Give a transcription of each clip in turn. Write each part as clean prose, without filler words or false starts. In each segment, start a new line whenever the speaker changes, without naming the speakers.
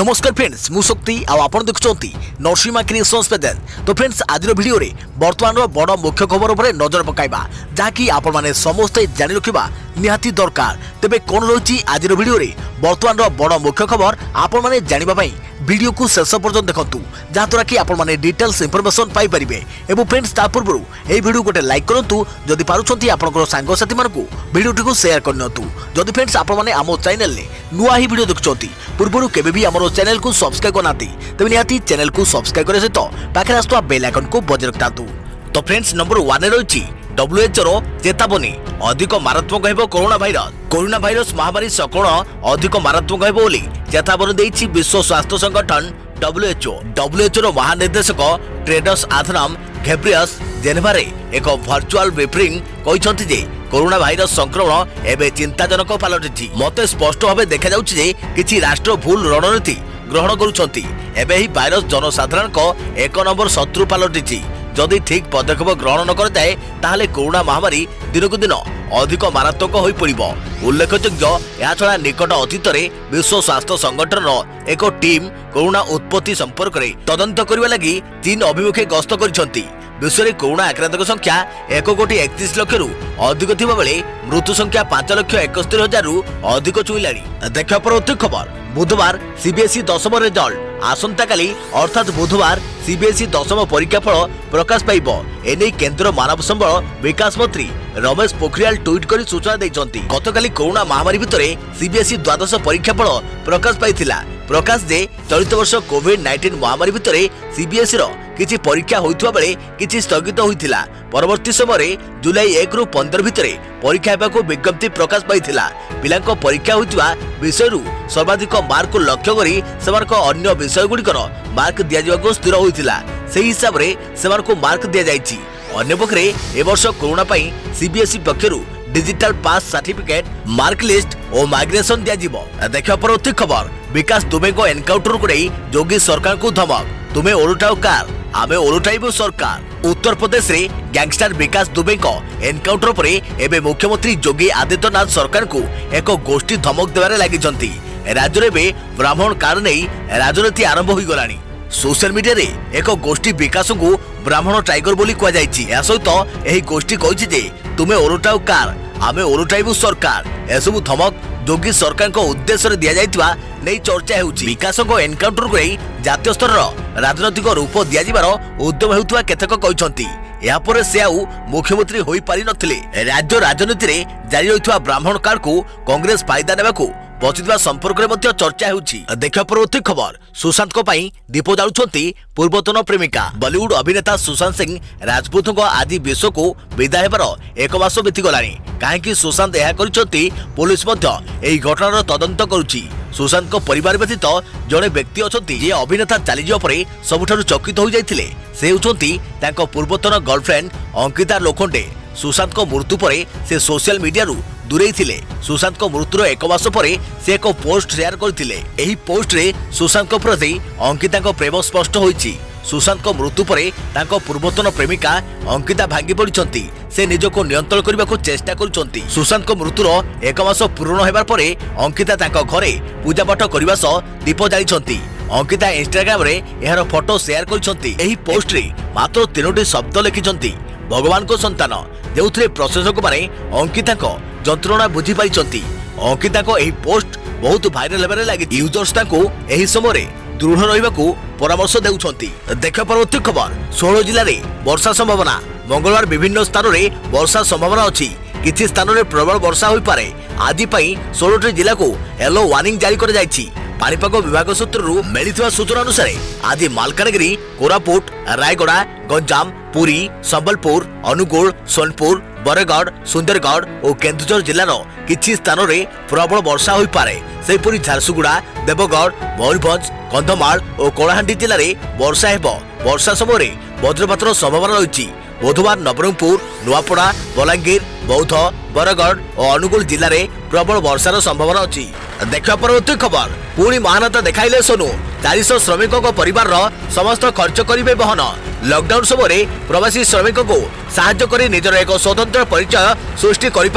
नमस्कार फ्रेंड्स मु शक्ति आपण देखुंती नरसिंहा क्रिएशंस पेजेंट। तो फ्रेंड्स आज वीडियो रे वर्तमान बड़ मुख्य खबर उपर नजर पकाइबा जहाँकि आपण माने समस्ते जानि रखिबा निहाती दरकार। तेबे कोन रही आज वीडियो रे वर्तमान बड़ मुख्य खबर आपण माने जानिबा पई वीडियो को शेष पर्यंत देखंतु जहाँद्वारा कि आपण माने डिटेल्स इंफॉर्मेशन पाई परिबे। एवं फ्रेंड्स ता पूर्व ए वीडियो गोटे लाइक करंतु जदि पारुछंती आपनकर सांग साथी मानकु वीडियो को शेयर करनतु। जदि फ्रेंड्स आपण माने आमो चैनल ले नुआ ही वीडियो देखुछंती पूर्व केबे भी हमरो चैनल को सब्सक्राइब करनाती तबे निहाती चैनल को सब्सक्राइब करे सहित पाखे आसुवा बेल आइकन को बजाय रखतातु। तो फ्रेंड्स नंबर 1 रे रहिछि WHO चेतावनी अधिक मारात्मक हेबो कोरोना भाइरस महामारी सकल अधिक मारात्मक हेबो बोली चेतावनी देछि विश्व स्वास्थ्य संगठन WHO महानिर्देशक टेड्रोस अधानोम घेब्रेयेसस जेनेभारे एक वर्चुअल ब्रीफिंग कहिसंति जे कोरोना भाइरस संक्रमण एबे चिंताजनक पलटिछि। मते स्पष्ट भाबे देखा जाउछि जे किछि राष्ट्र भूल रणनीति ग्रहण करुछंती। एबे ही भाइरस जनसाधारण को एक नंबर शत्रु पलटिछि। जदि ठीक पदक्षेप ग्रहण न करताए ताहले कोरोना महामारी दिनकु दिन अधिक मारात्मक होई पड़िबो। उल्लेखयोग्य या छड़ा निकट अतीत विश्व स्वास्थ्य संगठन एक टीम कोरोना उत्पत्ति संपर्क में तदंत करने लगी चीन अभिमुखे गस्त करिसंती। विश्व में कोरोना आक्रांतक संख्या 1,31,00,000 रु अधिक थिबा बेले मृत्यु संख्या 5,71,000 रु अधिक छुईलाणी। देखा परवर्ती खबर बुधवार सीबीएसई 10th रिजल्ट आसंता काली अर्थात बुधवार सीबीएसई 10th परीक्षा फल प्रकाश पाइब। एने केंद्र मानव संबल विकास मंत्री रमेश पोखरियाल ट्वीट कर सूचना देइछंती। गतकाली कोरोना महामारी भितरे सीबीएसई 12th परीक्षा फल प्रकाश पाइथिला। प्रकाश जे चलित वर्ष कोविड-19 महामारी भितरे सीबीएसई रो किछि परीक्षा होइथवा बेले किछि स्थगित होइथिला। परवर्ती समय जुलाई 1 रु 15 भितरे परीक्षा हेबाको विज्ञप्ति प्रकाश पाइथिला। पिलांको परीक्षा होइथवा विषयरु सर्वाधिक मार्क लक्ष्य करी सेमानको अन्य विषय गुड़िकर मार्क दिया जाबाको स्थिर होइथिला। सेही हिसाब रे सेमानको मार्क दिया जाइछि। अन्य पक्षरे ए वर्ष कोरोना पई CBSE पक्षरु digital pass certificate mark list और माइग्रेशन दिया जिवो। देखा परवर्ती खबर विकास दुबे को एनकाउंटर को योगी सरकार को धमक तुम्हें ओलटाओ कार आमे ओलटाइबो सरकार। उत्तर प्रदेश रे गैंगस्टर विकास दुबे को एनकाउंटर पर एबे मुख्यमंत्री योगी आदित्यनाथ सरकार को एक गोष्ठी धमक देवारे लागिचंती। राज्य में ब्राह्मण कार नहीं राजनीति आरंभ हो गलानी। सोशल मीडिया रे एक गोष्ठी विकास को ब्राह्मण टाइगर बोली कह जाइछि। या सहित एही गोष्ठी कहिछि जे तुम्हें ओलटाओ कार आमे ओलटाइबो सरकार। एसबु धमक योगी सरकार को उद्देश्य दिया जाइतिबा नै चर्चा हेउछि। विकास को एनकाउंटर करै जातीय स्तर राजनीतिक रूप दिया जिबार उद्यम हेउतबा केतक कहिसंती। या पर से आउ मुख्यमंत्री होई पारि नथिले। राज्य राजनीति रे जारी रहितबा ब्राह्मण कार को कांग्रेस फायदा नेबाकू बचितबा संपर्क रे मध्य चर्चा हेउछि। देखा परवर्ती खबर सुशांत को पई दीप जालुछंती पूर्वतन प्रेमिका। बॉलीवुड अभिनेता सुशांत सिंह राजपूत को आज विश्व को विदाय हेबार 1 मास बीती गलानी। काहेकि सुशांत यह करिसंती पुलिस मध्य एही घटनार तदंत करुछि। सुशांत को परिवार व्यतीत जड़े व्यक्ति अछंती जे अभिनेता चली जिवा परे सबुठारु चकित हो जाइथिले। से होचंती तांको पूर्वतन गर्लफ्रेंड अंकिता लोखंडे। सुशांत को मृत्यु पर से सोशल मीडिया रु दूरे थिले। सुशांत को मृत्युर 1 मास पर से एक पोस्ट शेयर करथिले। एही पोस्ट रे सुशांत को प्रति अंकिता को प्रेम स्पष्ट होईछि। सुशांत को मृत्यु पर तांको पूर्वतन प्रेमिका अंकिता भांगी पड़िछंती। से निजको नियंत्रण करबाको चेष्टा करुछंती। सुशांत को मृत्युर 1 मास पूर्ण हेबार परे अंकिता तांको घरे पूजा पाठ करबा सह दीप जालिछंती। अंकिता इंस्टाग्राम रे एहार फोटो शेयर करिछंती। एही पोस्ट रे मात्र 3टी शब्द लिखिछंती भगवान को संतान, जेउथरे प्रशंसक माने अंकिता को जंत्रणा बुझी पाइछंती। अंकिता को एही पोस्ट बहुत वायरल हेबारे लागि यूजर्स ताको एही समय दृढ़ रहिबाकू परामर्श देउछंती। देखा परवर्ती खबर 16 जिल्ला रे वर्षा संभावना। मंगलवार विभिन्न स्थान रे वर्षा संभावना अछि। किछि स्थान रे प्रबल वर्षा होई पारे। आदि पई 16टी जिल्ला को येलो वार्निंग जारी कर जाइछि। पानीपाग विभाग सूत्रରୁ मिलिଥିବା सूचना अनुसार आज मालकानगिरी, कोरापुट, रायगड़ा, गंजाम, पुरी, संबलपुर, अनुगुल, सोनपुर, बरगढ़, सुंदरगढ़ और केन्दुझर जिलार किछि स्थान रे प्रबल वर्षा होई पारे। सेहिपरि झारसुगुड़ा, देवगढ़, मयूरभंज, कंधमाल और कलाहांडी जिले में वर्षा हेबो। वर्षा समय वज्रपातर संभावना रही। बुधवार नवरंगपुर, नुआपड़ा, बलांगीर, बौद्ध, बरगढ़ और अनुगुल जिले में प्रबल वर्षार संभावना अच्छी। देखा परवर्ती खबर पुणी महानता देखाइले सोनू। 400 श्रमिकों परिवार समस्त खर्च करेंगे बहन। लॉकडाउन समय प्रवासी श्रमिकों को साहाय्य कर निजर एक स्वतंत्र परिचय सृष्टि कर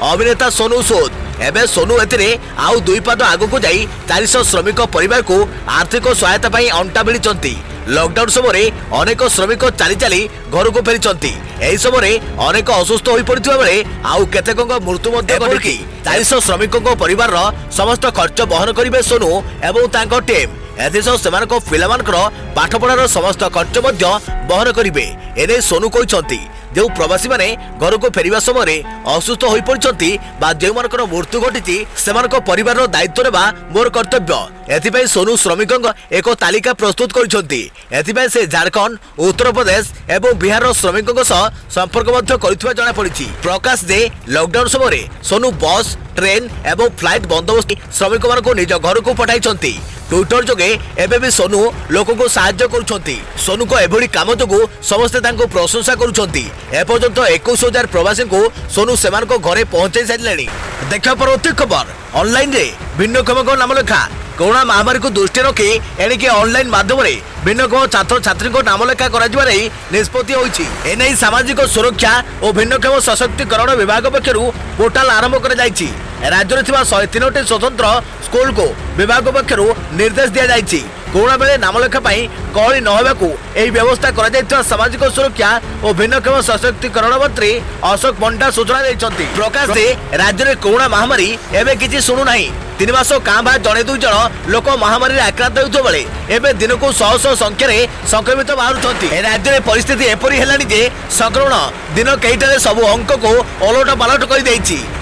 अभिनेता सोनू सूद। एबे सोनू एथिरे आउ दुई पाद आगु जाई 400 श्रमिक परिवार को आर्थिक सहायता पाई अंटा भिड़िचंती। लॉकडाउन समय अनेक श्रमिक चली चली घर को फेरी एही समय अनेक असुस्थ हो पड़ता बेले आउ केतेक मृत्यु घटी 400 श्रमिकों परिवार समस्त खर्च बहन करेंगे सोनू एवं तांको टीम। एसह से पिलामानकर पाठपढ़ार समस्त खर्च बहन करेंगे। एने सोनू कहते जो प्रवासी माने घर को फेरिबा समय असुस्थ हो पड़ती जो मृत्यु घटी से परिवार दायित्व नेबा मोर कर्तव्य। एथिपाई सोनू श्रमिकों एक तालिका प्रस्तुत कर से झारखंड, उत्तर प्रदेश एवं बिहार श्रमिकों संपर्क जना पड़ी। प्रकाश दे लॉकडाउन समय सोनू बस, ट्रेन एवं फ्लाइट बंदोबस्त श्रमिक मान निज घर को पठाई। ट्विटर जोगे एबे भी सोनू लोक को साहाय्य करुछंती। सोनू को एभली काम जोगु समस्ते तांको प्रशंसा करुछंती। एपर्यंत 21,000 प्रवासी को सोनू सेमान को घरे पहुंचाई सारिलेनी। देखा परवर्ती खबर ऑनलाइन रे भिन्नक्षम नाम लेखा कोरोना महामारी को दृष्टि रखी एणिके ऑनलाइन माध्यम भिन्नक्षम छात्र छात्री नाम लेखा निष्पत्ति होईछि। एने सामाजिक सुरक्षा और भिन्नक्षम सशक्तिकरण विभाग पक्षर पोर्टाल आरंभ कर राज्य में 103टी स्वतंत्र स्कूल को विभाग पक्षर निर्देश दि जाएगी। कोरोना बेले नामलेखा कहली न होगाकू यह व्यवस्था कर सामाजिक सुरक्षा और भिन्नक्षम सशक्तिकरण मंत्री अशोक पंडा सूचना देते। प्रकाश दे राज्य में कोरोना महामारी एवं किसी शुणुना 3 मास कां भा जड़े 2 जन लोक महामारी आक्रांत होता बेले एवं दिन को 100 संख्यार संक्रमित बाहर। राज्य में परिस्थिति एपरी है संक्रमण दिन कईटे सब अंक को ओलट पालट कर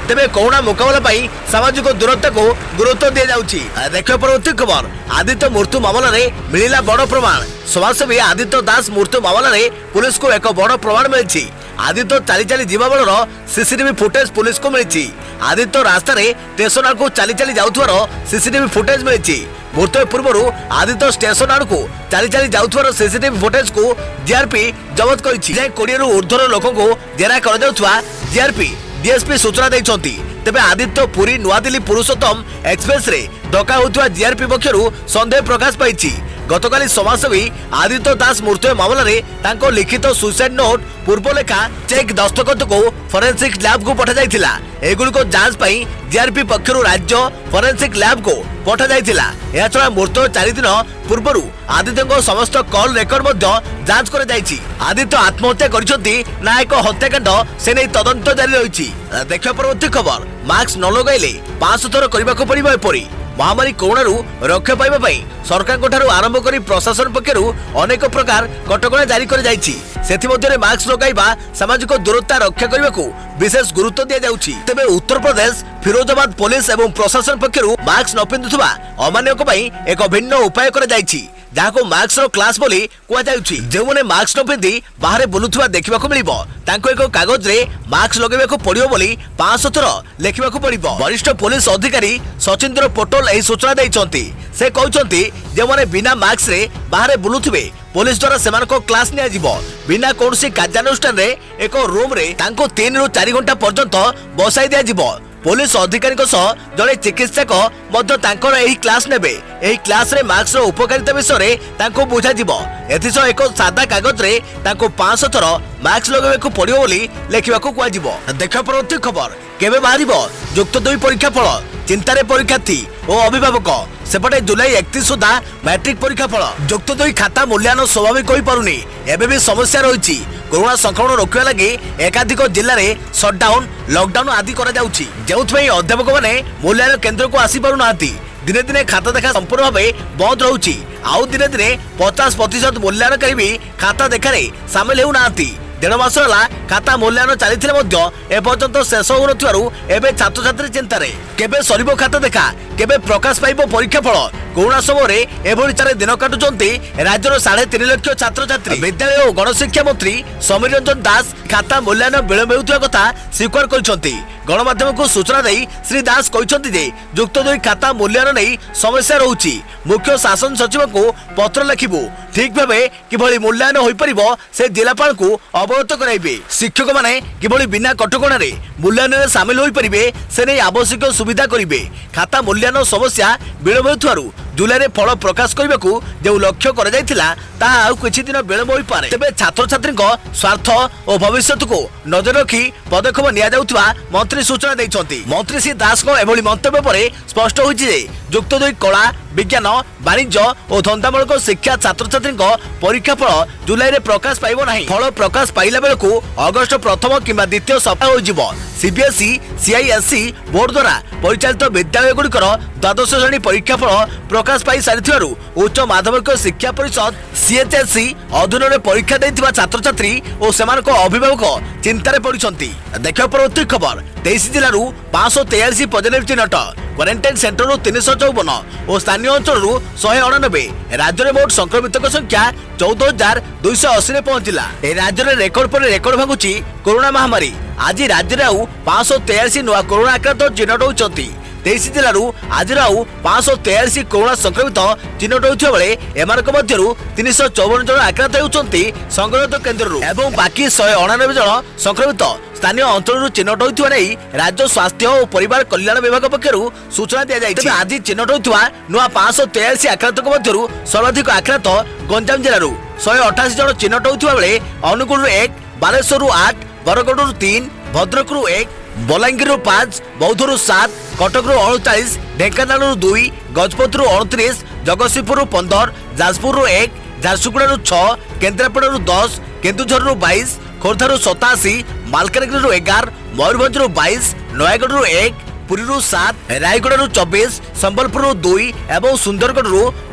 तेरे कोरोना मुकाबला सामाजिक दूरत्व को गुरुत्व दि जाउछि। देखिए परवर्ती खबर आदित्य मृत्यु मामला रे मिलिला बड़ प्रमाण। समाजसेवी आदित्य दास मृत्यु मामला रे पुलिस को एक बड़ प्रमाण मिली। आदित्य चली चली जीवा बेलर सीसीटीवी फुटेज पुलिस को मिली। आदित्य रास्ता रे स्टेशन आड़ को चली चली जाउथवार सीसीटीवी फुटेज मिली। मृत्यु पूर्व आदित्य स्टेशन आड़ को चली चली जाउथवार सीसीटीवी फुटेज को जीआरपी जबत करिछि। 20 रु ऊर्ध्वर लोक को जेरा कर जाउथवा जीआरपी डीएसपी सूचना देइछंती। तेबे आदित्य पुरी नुआदिल्ली पुरुषोत्तम एक्सप्रेस रे डका होउथवा जीआरपी पक्षरु संदेह प्रकाश पाइछि। गतकाली समाजसेवी आदित्य दास मृत्यु मामला रे तांको लिखित सुसाइड नोट पूर्व लेखा चेक दस्तखत को फोरेंसिक लैब को पठा जाइथिला। एगुल को जांच पई जीआरपी पक्षरु राज्य फोरेंसिक लैब को पठा जाइथिला। या छडा मृत्यु 4 दिन पूर्वरु आदित्य को समस्त कॉल रेकर्ड जांच कर जाइछि। आदित्य आत्महत्या करिसंती ना एक हत्याकांड से नै तदंत जारी रहिछि। देखियो परवर्ती खबर मास्क न लगाइले 5 थर करबा को पड़िबो। एपरी महामारी कोरोना रक्षा पाइबा सरकार आरंभ कर प्रशासन पक्षर अनेक प्रकार कटकणा जारी कर जाइछि। सेथिमध्यरे मास्क लगाइबा सामाजिक दूरता रक्षा करने को विशेष गुरुत्व दि जाउछि। तेबे उत्तर प्रदेश फिरोजाबाद पुलिस एवं प्रशासन पक्षर मास्क न पिंधुवा अमान्यक एक भिन्न उपाय कर जाइछि जहां मास्क क्लास बोली कहुछि। जो मैंने मास्क न पिंधि बाहर बुलुवा देखा मिलिबो तांको एक कागज रे मास्क लगेबाको पड़िबो बोली 500 थर लेखिबाको पड़िबो। वरिष्ठ पुलिस अधिकारी सचिंद्र पटोल एही सूचना दैछंती। से कहउछंती जे माने बिना मास्क रे बाहर बुलुथिबे पुलिस द्वारा सेमानको क्लास निया जिवो। बिना कोनसी कार्यानुष्ठान रे एक रूम रे तांको 3 रु 4 घंटा पर्यंत बसाई दिया जिवो। पुलिस अधिकारी जड़े चिकित्सक क्लास नेबे। एही क्लास रे मास्क उपकारिता विषय तांको बुझा जिवो। एथिसह एक सादा कागज रे तांको 500 थर मास्क लगाइबाकू पड़िबो बोली लेखिबाकू कुआजिवो। देखा परवर्ती खबर केबे बाहरिबो युक्त 2 परीक्षा फल चिंतारे परीक्षार्थी और अभिभावक। सेपटे जुलाई 31 सुधा मैट्रिक परीक्षा फल युक्त 2 खाता मूल्यांकन स्वाभाविक हो पारुनी। एबे भी समस्या रही। कोरोना संक्रमण रोकवा लगी एकाधिक जिले में सटडाउन लॉकडाउन आदि करा जाउछि। जेउथै अध्यापक माने मूल्यांकन केंद्र को आसी पारु नांती। दिने दिने खाता देखा संपूर्ण भाव बंद रोची। आउ दिने दिने 50% मूल्यांकनकारी भी खाता देखारे सामिल हेउ नांती। 1.5 मास होला खाता मूल्यांकन चली एपर्यंत शेष हो एबे छात्र छात्री चिंतार केबे सरिबो खाता देखा केबे प्रकाश पाइबो परीक्षा फल। कोरोना समय एभली 4 दिन काटुचंती राज्यर 3.5 लाख छात्र छात्री। विद्यालय और गणशिक्षा मंत्री समीर रंजन दास खाता मूल्यांकन विलंब हेउथिबा कथा स्वीकार करिसंती। गणमाध्यम को सूचना दे श्री दास कहते जे युक्त 2 खाता मूल्यांकन नहीं समस्या रहुछि। मुख्य शासन सचिव को पत्र लिखिबु ठीक भाव किभली मूल्यांकन होई परिबो से जिलापाल को अवगत कराइबे। शिक्षक माने किभली बिना कटकणा रे मूल्यांकन सामिल होई परिबे से नै आवश्यक सुविधा करिबे। खाता मूल्यांकन समस्या विलंब हेउथारु जुलाई रे फल प्रकाश करने को जो लक्ष्य कर किछि दिन विलंब हो पारे। तेबे छात्र छात्री स्वार्थ और भविष्य को नजर रखी पदक्षेप निया जाउथिबा मंत्री सूचना दैछंती। मंत्री श्री दास एभली मंतव्य पर स्पष्ट होइछि जे युक्त 2 कला विज्ञान वाणिज्य और धंदामूलक शिक्षा छात्र छात्री परीक्षा फल जुलाई रे प्रकाश पाइबो नाही। फल प्रकाश पाइला बेलकु अगस्त प्रथम किंबा द्वितीय सप्ताह हो जिवो। सीबीएसई सीआईएससी बोर्ड द्वारा परिचालित विद्यालय गुड़िकर द्वादश श्रेणी परीक्षा फल प्रकाश पाई सारिथिबारु उच्च माध्यमिक शिक्षा परिषद सीएचएससी अधीन में परीक्षा देथिबा छात्र छात्री और सेमानक अभिभावक चिंतार पड़िछंती। देखियो परवर्ती खबर 23 जिल्लारू 543 पॉजिटिव चिन्हट क्वारंटाइन सेंटर 354 और स्थानीय अंचल 199। राज्य में मोट संक्रमित संख्या 14,280 पहुंचला। राज्य में रेकर्ड पर रेकर्ड भांगुची कोरोना महामारी। आज राज्य में आउ 543 नुआ कोरोना आक्रांत चिन्हट होती। 23 जिल्लारू आज आउ 543 कोरोना संक्रमित चिन्हट होता बेले एमानक मध्यरु 354 जन आक्रांत होती संक्रमित केन्द्र एवं बाकी 199 जन संक्रमित स्थानीय अंचल चिन्हट होता नहीं राज्य स्वास्थ्य और परिवार कल्याण विभाग पक्षर सूचना दी जाएगी। आज चिन्हट होता नुआ 543 आक्रांत मध्यरु सर्वाधिक आक्रांत गंजाम जिल्लारू 188 जन चिन्हट होता बेले अनुगुल 1, बालेश्वर 8, बरगड़ 3, भद्रक 1, बलांगीर 5, बौद्ध 7, कटक 38, ढेंकानाल 2, गजपत 29, जगतसिंहपुर 15, जाजपुर 1, झारसुगुड़ा 6, केन्द्रापड़ा 10, केन्दुझर 22, खोर्धा 87, मालकानगिरी 11, मयूरभंज 22, नयागढ़ 1, पुरी 7, रायगढ़ 24, संबलपुर 2 एवं सुंदरगढ़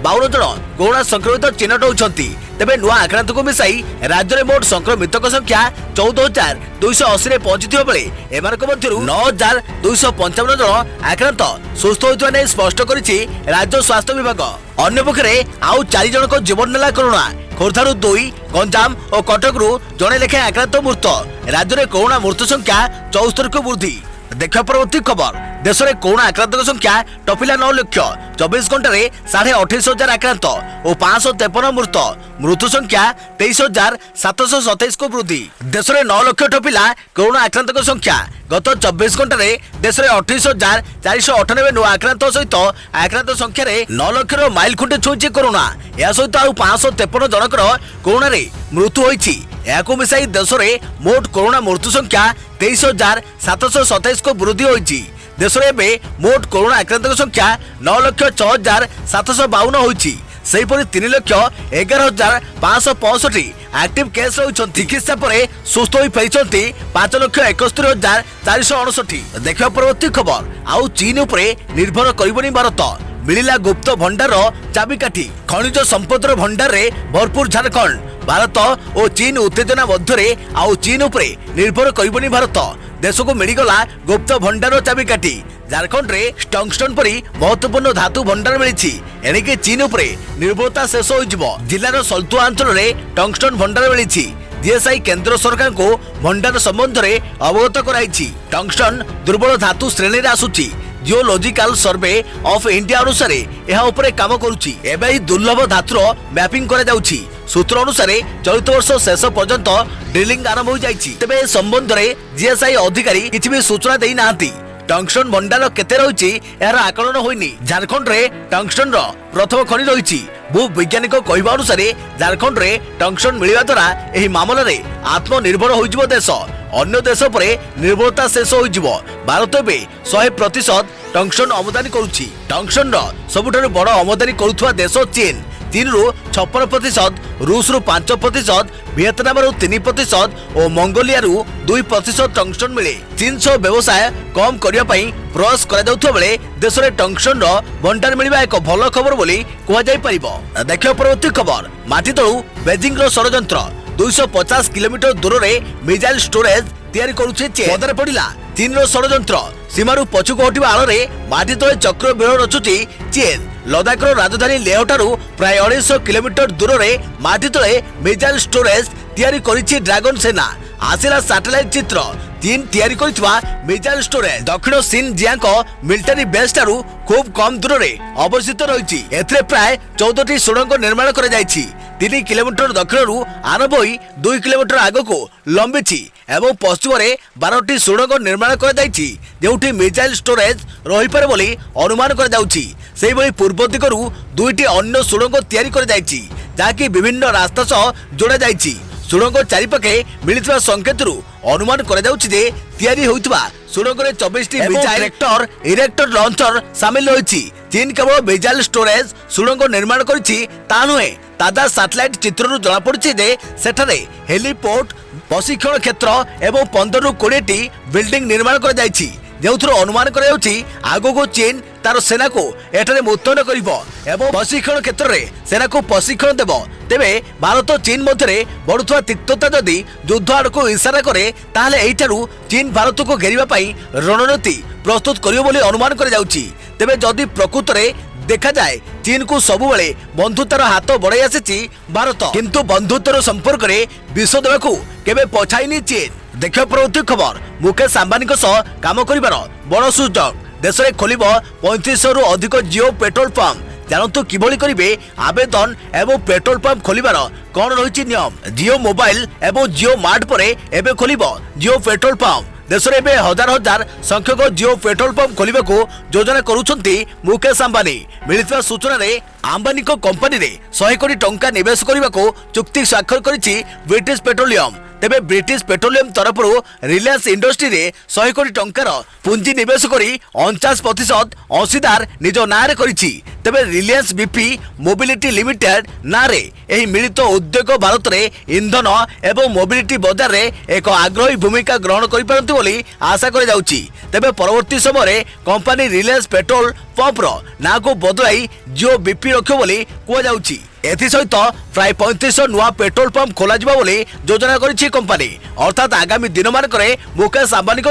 52 जन कोरोना संक्रमित चिन्हट होती। तेबे नुआ आक्रांत को मिसाई राज्य में मोट संक्रमित संख्या 14,280 पहुंची बेले एमानक मध्यरु 9,255 जन आक्रांत सुस्थ होइतबा नै स्पष्ट करिछि राज्य स्वास्थ्य विभाग। अन्य पक्षरे आउ 4 जनक जीवन नेला कोरोना। खोर्धारू 2, गंजाम और कटकरू जने लेखे आक्रांत मृत। राज्य में कोरोना मृत्यु संख्या 74 को वृद्धि। देखा परवर्ती खबर देश में कोरोना आक्रांत संख्या टपिला 9 लाख 24 घंटे 28,500 आक्रांत और 553 मृत। मृत्यु संख्या 23,727 को वृद्धि। देश में 9 लाख टपिला कोरोना आक्रांत संख्या। गत 24 घंटे देश में 28,498 नुआ आक्रांत सहित आक्रांत संख्या 9 लाख माइल खुंटे छुईचे कोरोना। या सहित आउ 553 जनकर कोरोना रे मृत्यु होईछि। याकु मिसाई देश में मोट कोरोना मृत्यु संख्या 23,727 को वृद्धि होईछि। देश में मोट कोरोना आक्रांत संख्या 9,06,752 होईछि। सेहीपरि 3,11,565 एक्टिव केस रहिछन। चिकित्सा पर सुस्थ होई फेरिछन्ति 5,71,469। देखिबा परवर्ती खबर आउ चीन उपरे निर्भर करिबनी भारत। मिलिला गुप्त भंडार चाबिकाठी। खनिज संपदर भंडार रे भरपूर झारखंड। भारत और चीन उत्तेजना मध्य आउ चीन उपरे निर्भर करिबनी भारत। देश को मिलगला गुप्त भंडार चाबिकाठी। झारखंड रे टंगस्टन परी महत्वपूर्ण धातु भंडार मिली। एणिके चीन उपरे निर्भरता शेष हो जिलार सल्तुआ अंचल रे टंगस्टन भंडार मिली। जीएसआई केंद्र सरकार को भंडार संबंध में अवगत कराई। टंगस्टन दुर्बल धातु श्रेणी आसुची। जियोलॉजिकल सर्वे ऑफ इंडिया अनुसार यह उपरे काम करुची। एबे दुर्लभ धातुर मैपिंग करा जाउची। सूत्र अनुसार चलित वर्ष शेष पर्यंत ड्रिलिंग आरंभ हो जाइछि। तेबे संबंध में जीएसआई अधिकारी किछि भी सूचना देई नाहंती। टंगस्टन भंडार केते रहिछि यार आकलन होइनी। झारखंड रे टंगस्टन रो प्रथम खनि रहिछि। भू वैज्ञानिक कहवा अनुसार झारखंड रे टंगस्टन मिलिबा द्वारा एही मामला रे आत्मनिर्भर होइजिवो देश। अन्य देश पर निर्भरता शेष होइजिवो। भारत एबे 100% टंगस्टन आमदानी करुछि। टंगस्टन रो सबुठारु बड़ आमदानी करुथुवा देश चीन। चीन रु 56%, रूस रु 5%, वियतनाम रु 3% और मंगोलिया रु 2% टंगस्टन मिले। चीन सह व्यवसाय कम करने प्रयास करा बेले देश में टंगस्टन भंडार मिलवा एक भल खबर बोली कहुई पार। देखिए परवर्ती खबर माटी तलू बेजिंग षड्यंत्र। 250 किलोमीटर दूर में मिसाइल स्टोरेज तैयारी करुचे पदारे पड़ा चीन षड्यंत्र। सीमारू पछुक हटिवा आड़ माटी तले चक्र बेड़ रचुची चीन। लद्दाख राजधानी लेह ठारू प्राय 250 किलोमीटर दूर में माटी तले मिसाइल स्टोरेज तैयारी करिछि ड्रैगन सेना। आसिला सैटेलाइट चित्र चीन तैयारी करितबा मिसाइल स्टोरेज दक्षिण सिनजियांग मिलिटरी बेस ठारू खूब कम दूर में अवस्थित रही। एथिरे प्राय 14टी सुड़ंग निर्माण करा जायछि। 3 किलोमीटर दक्षिण आरंभ होई 2 किलोमीटर आगको लंबी एवं पश्चिम में 12टी सुड़ंग निर्माण करा जायछि, जेउठी मिसाइल स्टोरेज रही पारे बोली अनुमान करा जाउछि। सेहिभଳି पूर्व दिगरू दुईटी अन्य सुड़ंग तैयारी कर जायछि जाकि विभिन्न रास्ता सह जोड़ा जायछि। सुड़ंग चारिपाखे मिलिଥିବା संकेतरू अनुमान करा जाउछि जे तैयारी होइतबा सुड़ंगरे 24टी मिसाइल ट्रैक्टर इरेक्टर लॉन्चर शामिल होइछि। चीन केवल मिसाइल स्टोरेज सुड़ंग निर्माण करिछि ता नुहे ताजा सैटेलाइट चित्ररू जला पड़छि जे सेठारे हेलीपोर्ट प्रशिक्षण क्षेत्र एवं 15 ରୁ 20टी बिल्डिंग निर्माण कर जायछि जेउथरो अनुमान करा जाउछि आगो चीन तार सेना को एठारे मुतयन करिवो एवं प्रशिक्षण क्षेत्र रे सेना को प्रशिक्षण देबो। तेबे भारत चीन मध्यरे बढुथवा तिक्तता जदि युद्ध आड़को इशारा करे ताहले एठारु चीन भारत को घेरिबा पई रणनीति प्रस्तुत करियो बोली अनुमान करा जाउछि। तेबे जदि प्रकृत रे देखा जाए चीन को सबुबले बंधुतार हाथ बढ़ाई आसी भारत किंतु बंधुत्वर संपर्क में विष देवाकू केबे पछाईनी चीन। देखियो परवर्ती खबर मुकेश अंबानी काम करिबार बड़ सुযোগ देश में खोल 3500 रु अधिक जियो पेट्रोल पंप। जानतु किभली करिवे आवेदन एवं पेट्रोल पंप खोलिबार कौन रही नियम। जियो मोबाइल एवं जियो मार्ट पर एबे खोलिबो जियो पेट्रोल पंप। देश में हजार हजार संख्यक जियो पेट्रोल पंप खोलिबा को योजना करुछंती मुकेश अंबानी। मिलिଥିବା सूचना अंबानी कंपनी रे 100 कोटी टंका निवेश करने को चुक्ति स्वाक्षर करिछि ब्रिटिश पेट्रोलियम। तेबे ब्रिटिश पेट्रोलियम तरफ रिलायंस इंडस्ट्री रे 100 कोटी टंकार पुंजी निवेश करी 49% अंशीदार निज नारे करिछि। तेबे रिलायंस बीपी मोबिलिटी लिमिटेड नारे एही मिलित उद्योग भारत रे इंधन एवं मोबिलिटी बाजार रे एक आग्रही भूमिका ग्रहण करि परंती बोली आशा करा जाउछि। तेबे परवर्ती समय रे कंपनी रिलायंस पेट्रोल पंप रो ना को बदलाई जियो बीपी रखियो बोली कुआ जाउछि। एसहित प्राय 3500 नुआ पेट्रोल पंप खोल योजना करिछि कंपनी। अर्थात आगामी दिन मानक मुकेश अंबानी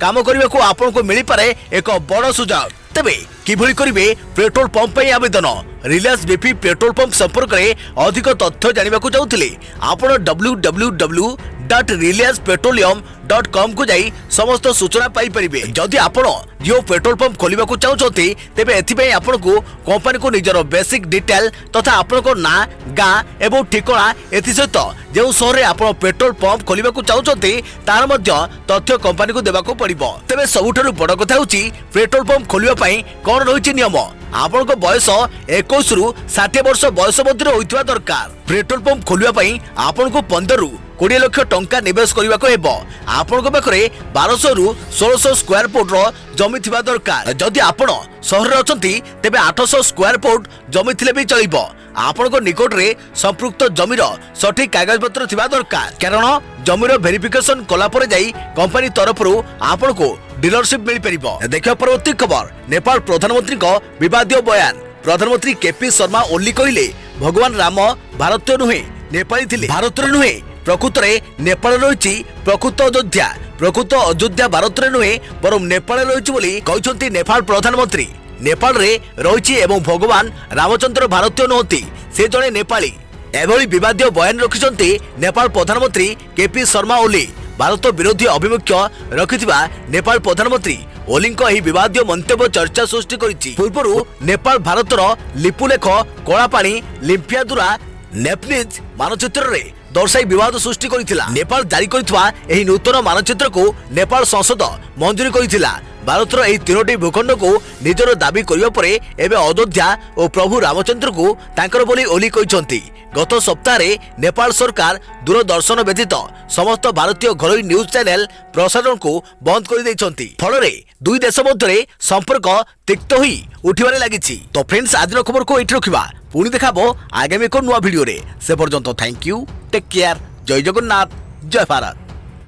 काम करने को आपन को मिल पारे एक बड़ सुझाव। तेबे किभली करिवे पेट्रोल पंप पे आवेदन। रिलायंस बीपी पेट्रोल पंप संपर्क में अधिक तथ्य जानवा चाहूले आपण www.reliancepetroleum.com को जाई समस्त सूचना पाई परिबे। जदि आपण जियो पेट्रोल पंप खोलिबा को चाहउछथि तेबे एथिबे आपण को कंपनी को निजर बेसिक डिटेल तथा आपण को ना गां एवं ठिकाना एथि सहित जो शहर रे आपण पेट्रोल पंप खोलिबा को चाहउछथि तार मध्य तथ्य कंपनी को देबा को पड़िबो। तेबे सबुठारु बड़ कथा होछि पेट्रोल पंप खोलिबा पई कोन रहिछि नियम। आपण को बयस 21 रु 60 वर्ष बयस मध्य होइतबा दरकार। पेट्रोल पंप खोलिबा पई आपण को 15 रु 20 लाख टंका निवेश करने को हेबो। आपण को पाखरे 1200 रु 1600 स्क्वायर फुट रो जमी थिबा दरकार। जदि आपण शहर रे अछंती तेबे 800 स्क्वायर फुट जमी थिले भी चलिबो। आपण को निकट रे संपृक्त जमीर सठिक कागज पत्र थिबा दरकार कारण जमीर वेरिफिकेशन कला परे जाई कंपनी तरफ रु आपण को डीलरशिप मिल परिबो। देखियो परवर्ती खबर नेपाल प्रधानमंत्री को विवादित बयान। प्रधानमंत्री केपी शर्मा ओली कहिले भगवान राम भारतीय नुहे नेपाली थिले। भारत रे नुहे प्रकृत रे नेपाल रही प्रकृत अयोध्या। प्रकृत अयोध्या भारत रे नुहे बरम नेपाल रही बोली कहते नेपाल प्रधानमंत्री। नेपाल रे रही एवं भगवान रामचंद्र भारतीय नुहति से जड़े नेपाली। एभली विवादित बयान रखिछंती नेपाल प्रधानमंत्री केपी शर्मा ओली। भारत विरोधी अभिमुख्य रखिथिबा नेपाल प्रधानमंत्री ओलीଙ୍କ ଏହି विवादित मंतव्य चर्चा सृष्टि करिछि। पूर्वरु नेपाल भारतर लिपुलेख कलापाणी लिम्फियादुरा नेपनिज मानचित्र रे दर्शाई विवाद सृष्टि करिथिला। नेपाल जारी करिथवा एही नूतन मानचित्र को नेपाल संसद मंजूरी करिथिला। भारतर एही तीनोटी भूखंड को निजर दाबी करिया परे एबे अयोध्या और प्रभु रामचंद्र को तांकर बोली ओली कहिसंती। गत सप्ताह रे नेपाल सरकार दूरदर्शन व्यतीत समस्त भारतीय घरोई न्यूज चैनल प्रसारण को बंद कर दैछंती। फलरे दुई देश मध्य संपर्क तिक्त होई उठिबारे लागिछि। तो फ्रेंड्स आज खबर को एठी रखिबा पुणी देखाबो आगामी को नुआ वीडियो रे। से पर्यंत थैंक यू टेक केयर जय जगन्नाथ जय भारत।